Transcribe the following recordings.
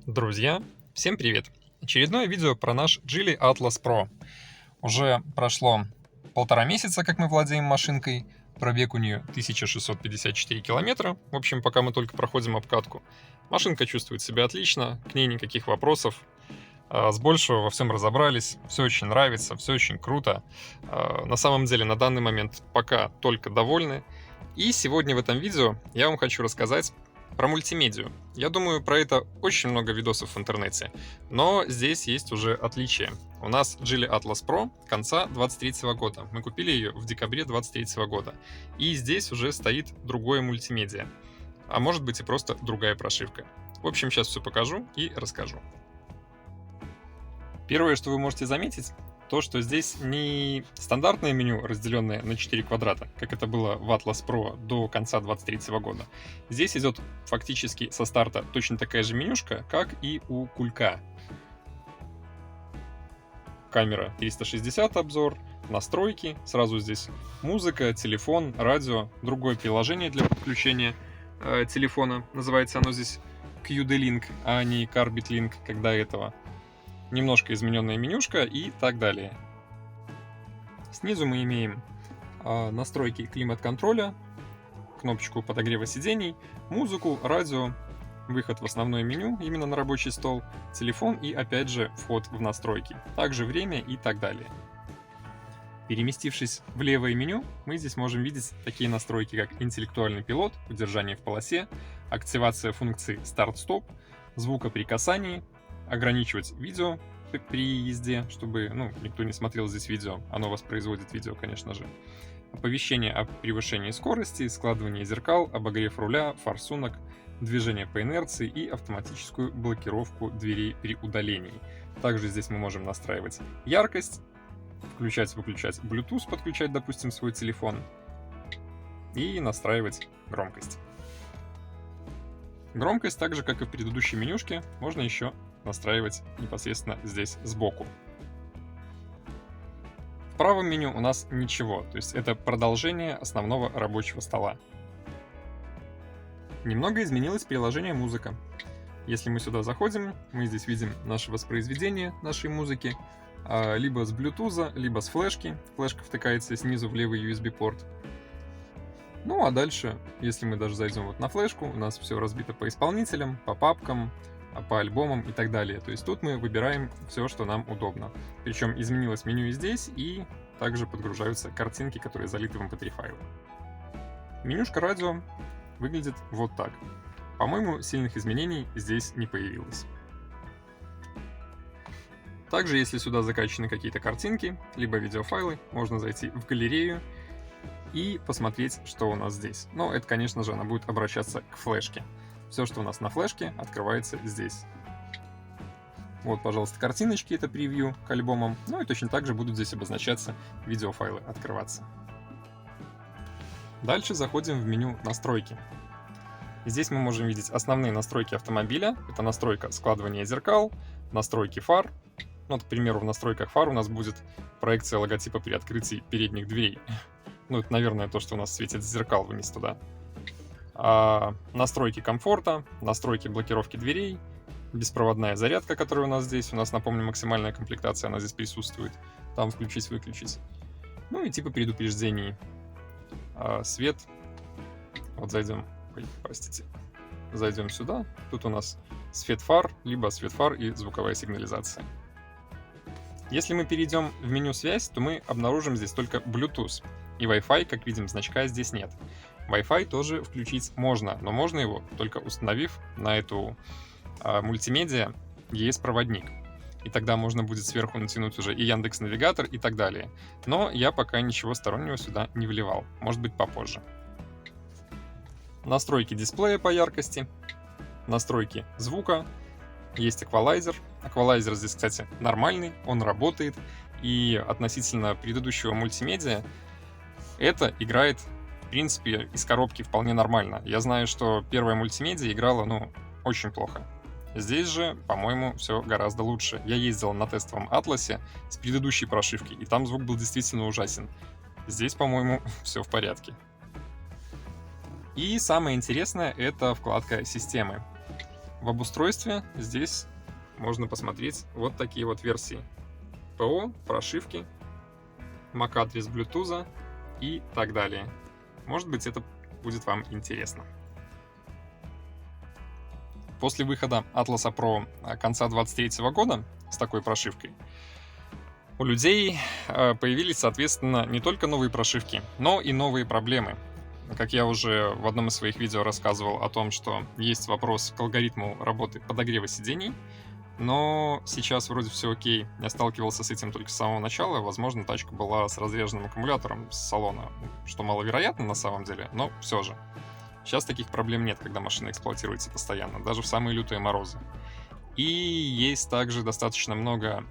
Друзья, всем привет! Очередное видео про наш Geely Atlas Pro. Уже прошло 1,5 месяца, как мы владеем машинкой. Пробег у нее 1654 километра. В общем, пока мы только проходим обкатку. Машинка чувствует себя отлично, к ней никаких вопросов. С большего во всем разобрались, все очень нравится, все очень круто. На самом деле, на данный момент пока только довольны. И сегодня в этом видео я вам хочу рассказать про мультимедию. Я думаю, про это очень много видосов в интернете, но здесь есть уже отличие. У нас Geely Atlas Pro конца 23 года. Мы купили ее в декабре 23 года. И здесь уже стоит другое мультимедиа. А может быть и просто другая прошивка. В общем, сейчас все покажу и расскажу. Первое, что вы можете заметить, то, что здесь не стандартное меню, разделенное на 4 квадрата, как это было в Atlas Pro до конца 2023 года. Здесь идет фактически со старта точно такая же менюшка, как и у Кулька. Камера 360 обзор, настройки, сразу здесь музыка, телефон, радио, другое приложение для подключения телефона. Называется оно здесь QD-Link, а не Carbit Link, как до этого. Немножко измененная менюшка и так далее. Снизу мы имеем настройки климат-контроля, кнопочку подогрева сидений, музыку, радио, выход в основное меню, именно на рабочий стол, телефон и опять же вход в настройки, также время и так далее. Переместившись в левое меню, мы здесь можем видеть такие настройки, как интеллектуальный пилот, удержание в полосе, активация функций старт-стоп, звука при касании, ограничивать видео при езде, чтобы никто не смотрел здесь видео, оно воспроизводит видео, конечно же. Оповещение о превышении скорости, складывание зеркал, обогрев руля, форсунок, движение по инерции и автоматическую блокировку дверей при удалении. Также здесь мы можем настраивать яркость, включать-выключать Bluetooth, подключать, допустим, свой телефон и настраивать громкость. Громкость, так же как и в предыдущей менюшке, можно еще настраивать непосредственно здесь сбоку. В правом меню у нас ничего, то есть это продолжение основного рабочего стола. Немного изменилось приложение «Музыка». Если мы сюда заходим, мы здесь видим наше воспроизведение нашей музыки, либо с Bluetooth, либо с флешки. Флешка втыкается снизу в левый USB-порт. Ну а дальше, если мы даже зайдем вот на флешку, у нас все разбито по исполнителям, по папкам, по альбомам и так далее. То есть тут мы выбираем все, что нам удобно. Причем изменилось меню и здесь, и также подгружаются картинки, которые залиты в MP3 файлы. Менюшка радио выглядит вот так. По-моему, сильных изменений здесь не появилось. Также, если сюда закачаны какие-то картинки, либо видеофайлы, можно зайти в галерею и посмотреть, что у нас здесь. Но это, конечно же, она будет обращаться к флешке. Все, что у нас на флешке, открывается здесь. Вот, пожалуйста, картиночки, это превью к альбомам. Ну и точно так же будут здесь обозначаться видеофайлы, открываться. Дальше заходим в меню «Настройки». Здесь мы можем видеть основные настройки автомобиля. Это настройка складывания зеркал, настройки фар. Ну, к примеру, в настройках фар у нас будет проекция логотипа при открытии передних дверей. Ну, это, наверное, то, что у нас светит с зеркал вниз туда. Настройки комфорта, настройки блокировки дверей, беспроводная зарядка, которая у нас здесь. У нас, напомню, максимальная комплектация, она здесь присутствует. Там включить-выключить. Ну и типа предупреждений. Свет. Вот зайдем. Ой, простите. Зайдем сюда. Тут у нас свет фар, либо свет фар и звуковая сигнализация. Если мы перейдем в меню «Связь», то мы обнаружим здесь только Bluetooth. И Wi-Fi, как видим, значка здесь нет. Wi-Fi тоже включить можно, но можно его только установив на эту мультимедиа ES-проводник. И тогда можно будет сверху натянуть уже и Яндекс.Навигатор и так далее. Но я пока ничего стороннего сюда не вливал. Может быть, попозже. Настройки дисплея по яркости. Настройки звука. Есть эквалайзер. Эквалайзер здесь, кстати, нормальный, он работает. И относительно предыдущего мультимедиа это играет, в принципе, из коробки вполне нормально. Я знаю, что первая мультимедиа играла, очень плохо. Здесь же, по-моему, все гораздо лучше. Я ездил на тестовом Атласе с предыдущей прошивки, и там звук был действительно ужасен. Здесь, по-моему, все в порядке. И самое интересное — это вкладка «Системы». В обустройстве здесь можно посмотреть вот такие вот версии. ПО, прошивки, MAC-адрес Bluetooth и так далее. Может быть, это будет вам интересно. После выхода Atlas Pro конца 2023 года с такой прошивкой у людей появились, соответственно, не только новые прошивки, но и новые проблемы. Как я уже в одном из своих видео рассказывал о том, что есть вопрос к алгоритму работы подогрева сидений, но сейчас вроде все окей. Я сталкивался с этим только с самого начала. Возможно, тачка была с разряженным аккумулятором с салона, что маловероятно на самом деле, но все же. Сейчас таких проблем нет, когда машина эксплуатируется постоянно, даже в самые лютые морозы. И есть также достаточно много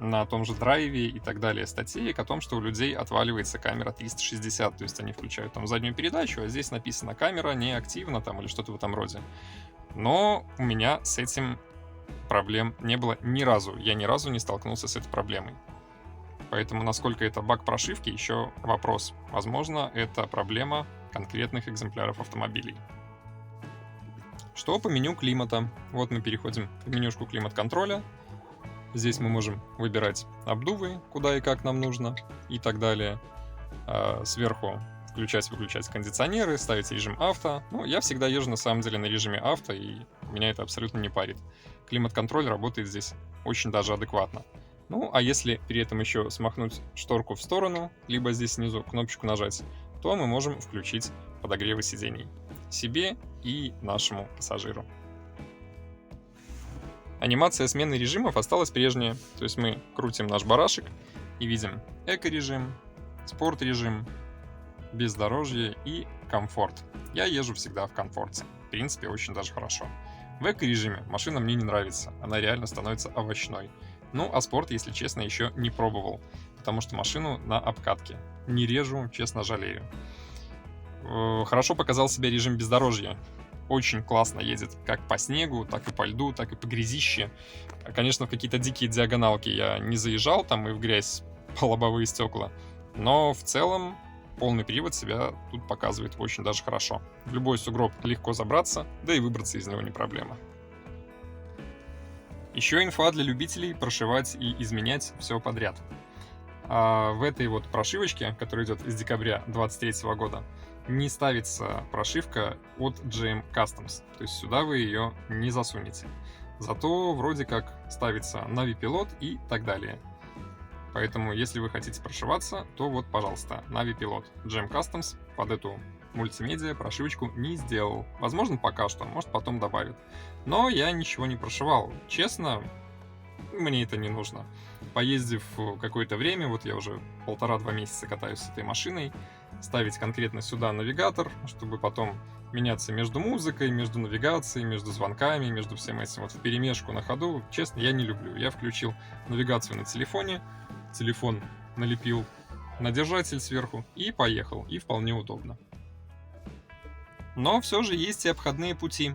на том же драйве и так далее статей о том, что у людей отваливается камера 360, то есть они включают там заднюю передачу, а здесь написано камера неактивна там или что-то в этом роде. Но у меня с этим проблем не было ни разу, я ни разу не столкнулся с этой проблемой. Поэтому насколько это баг прошивки, еще вопрос. Возможно, это проблема конкретных экземпляров автомобилей. Что по меню климата? Вот мы переходим в менюшку климат-контроля. Здесь мы можем выбирать обдувы, куда и как нам нужно, и так далее. Сверху включать-выключать кондиционеры, ставить режим авто. Ну, я всегда езжу на самом деле на режиме авто, и меня это абсолютно не парит. Климат-контроль работает здесь очень даже адекватно. Ну, а если при этом еще смахнуть шторку в сторону, либо здесь снизу кнопочку нажать, то мы можем включить подогревы сидений себе и нашему пассажиру. Анимация смены режимов осталась прежняя, то есть мы крутим наш барашек и видим эко-режим, спорт-режим, бездорожье и комфорт. Я езжу всегда в комфорте, в принципе, очень даже хорошо. В эко-режиме машина мне не нравится, она реально становится овощной. Ну, а спорт, если честно, еще не пробовал, потому что машину на обкатке не режу, честно жалею. Хорошо показал себя режим бездорожья. Очень классно едет как по снегу, так и по льду, так и по грязище. Конечно, в какие-то дикие диагоналки я не заезжал, там и в грязь по лобовые стекла. Но в целом полный привод себя тут показывает очень даже хорошо. В любой сугроб легко забраться, да и выбраться из него не проблема. Еще инфа для любителей прошивать и изменять все подряд. В этой вот прошивочке, которая идет с декабря 2023 года, не ставится прошивка от GM Customs, то есть сюда вы ее не засунете. Зато вроде как ставится Navi Pilot и так далее. Поэтому, если вы хотите прошиваться, то вот, пожалуйста, Navi Pilot. GM Customs под эту мультимедиа прошивочку не сделал. Возможно, пока что, может, потом добавит. Но я ничего не прошивал. Честно, мне это не нужно. Поездив какое-то время, вот я уже 1,5-2 месяца катаюсь с этой машиной, ставить конкретно сюда навигатор, чтобы потом меняться между музыкой, между навигацией, между звонками, между всем этим вот вперемешку на ходу, честно, я не люблю. Я включил навигацию на телефоне, телефон налепил на держатель сверху и поехал, и вполне удобно. Но все же есть и обходные пути.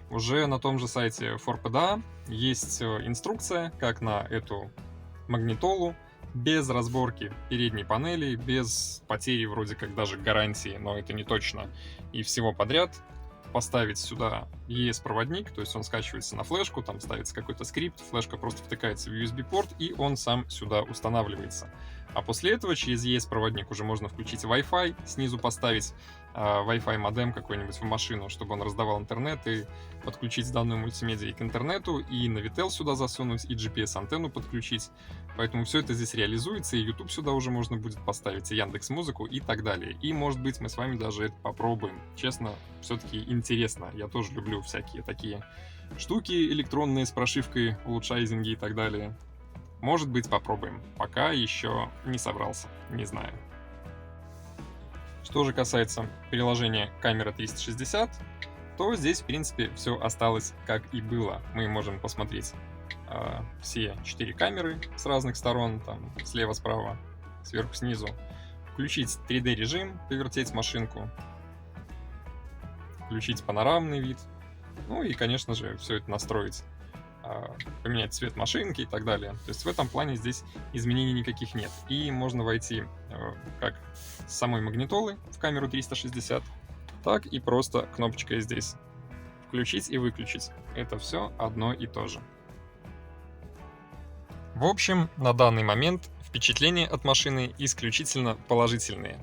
Уже на том же сайте ForPDA есть инструкция, как на эту магнитолу, без разборки передней панели, без потери вроде как даже гарантии, но это не точно, и всего подряд, поставить сюда ES-проводник, то есть он скачивается на флешку, там ставится какой-то скрипт, флешка просто втыкается в USB-порт, и он сам сюда устанавливается. А после этого через ES-проводник уже можно включить Wi-Fi, снизу поставить Wi-Fi модем какой-нибудь в машину, чтобы он раздавал интернет, и подключить данную мультимедиа к интернету, и Navitel сюда засунуть, и GPS-антенну подключить. Поэтому все это здесь реализуется, и YouTube сюда уже можно будет поставить, и Яндекс.Музыку, и так далее. И, может быть, мы с вами даже это попробуем. Честно, все-таки интересно. Я тоже люблю всякие такие штуки электронные с прошивкой, улучшайзинги и так далее. Может быть, попробуем. Пока еще не собрался, не знаю. Что же касается приложения камера 360, то здесь, в принципе, все осталось как и было. Мы можем посмотреть все 4 камеры с разных сторон, там слева, справа, сверху, снизу. Включить 3D режим, повертеть машинку, включить панорамный вид, ну и, конечно же, все это настроить, поменять цвет машинки и так далее. То есть в этом плане здесь изменений никаких нет. И можно войти как с самой магнитолы в камеру 360, так и просто кнопочкой здесь включить и выключить. Это все одно и то же. В общем, на данный момент впечатления от машины исключительно положительные.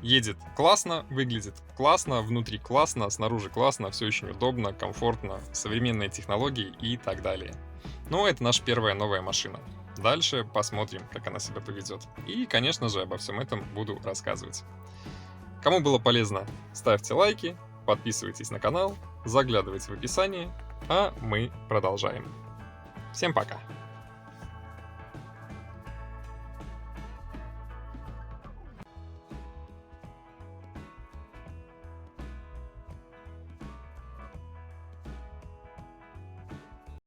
Едет классно, выглядит классно, внутри классно, снаружи классно, все очень удобно, комфортно, современные технологии и так далее. Но это наша первая новая машина. Дальше посмотрим, как она себя поведет. И, конечно же, обо всем этом буду рассказывать. Кому было полезно, ставьте лайки, подписывайтесь на канал, заглядывайте в описание, а мы продолжаем. Всем пока!